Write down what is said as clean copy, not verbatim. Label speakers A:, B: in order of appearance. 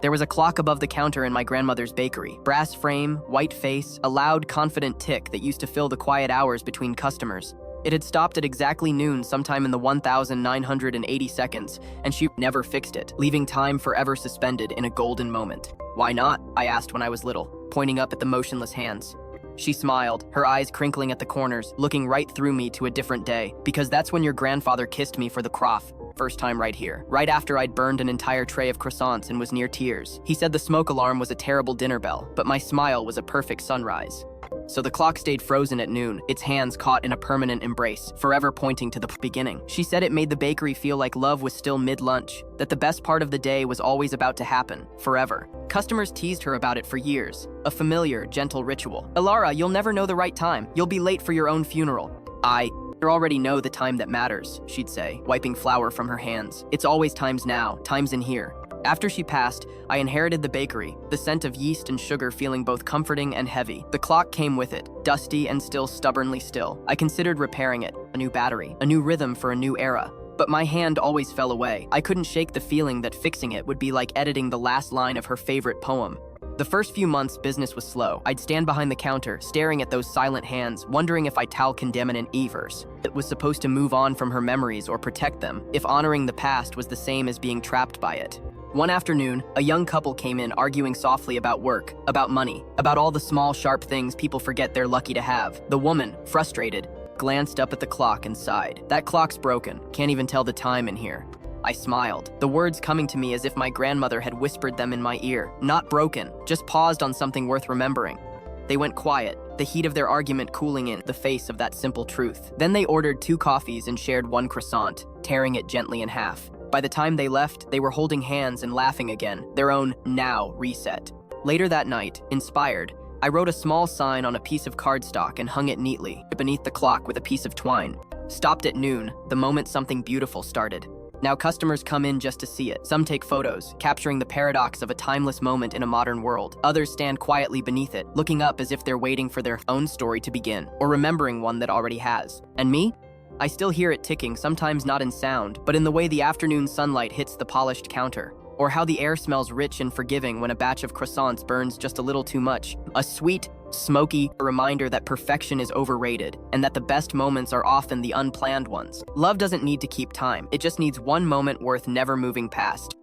A: There was a clock above the counter in my grandmother's bakery. Brass frame, white face, a loud, confident tick that used to fill the quiet hours between customers. It had stopped at exactly noon sometime in the 1980 seconds, and she never fixed it, leaving time forever suspended in a golden moment. "Why not?" I asked when I was little, pointing up at the motionless hands. She smiled, her eyes crinkling at the corners, looking right through me to a different day. "Because that's when your grandfather kissed me for the croff. First time right here. Right after I'd burned an entire tray of croissants and was near tears. He said the smoke alarm was a terrible dinner bell, but my smile was a perfect sunrise." So the clock stayed frozen at noon, its hands caught in a permanent embrace, forever pointing to the beginning. She said it made the bakery feel like love was still mid-lunch, that the best part of the day was always about to happen, forever. Customers teased her about it for years, a familiar, gentle ritual. "Ilara, you'll never know the right time. You'll be late for your own funeral." "You already know the time that matters," she'd say, wiping flour from her hands. "It's always times now, times in here." After she passed, I inherited the bakery, the scent of yeast and sugar feeling both comforting and heavy. The clock came with it, dusty and still stubbornly still. I considered repairing it, a new battery, a new rhythm for a new era. But my hand always fell away. I couldn't shake the feeling that fixing it would be like editing the last line of her favorite poem. The first few months, business was slow. I'd stand behind the counter, staring at those silent hands, wondering if Ital Condemnant Evers. It was supposed to move on from her memories or protect them, if honoring the past was the same as being trapped by it. One afternoon, a young couple came in arguing softly about work, about money, about all the small, sharp things people forget they're lucky to have. The woman, frustrated, glanced up at the clock and sighed. "That clock's broken. Can't even tell the time in here." I smiled, the words coming to me as if my grandmother had whispered them in my ear. "Not broken, just paused on something worth remembering." They went quiet, the heat of their argument cooling in the face of that simple truth. Then they ordered 2 coffees and shared 1 croissant, tearing it gently in half. By the time they left, they were holding hands and laughing again, their own now reset. Later that night, inspired, I wrote a small sign on a piece of cardstock and hung it neatly beneath the clock with a piece of twine. Stopped at noon, the moment something beautiful started. Now customers come in just to see it. Some take photos, capturing the paradox of a timeless moment in a modern world. Others stand quietly beneath it, looking up as if they're waiting for their own story to begin, or remembering one that already has. And me? I still hear it ticking, sometimes not in sound, but in the way the afternoon sunlight hits the polished counter, or how the air smells rich and forgiving when a batch of croissants burns just a little too much. A sweet, smoky reminder that perfection is overrated, and that the best moments are often the unplanned ones. Love doesn't need to keep time, it just needs one moment worth never moving past.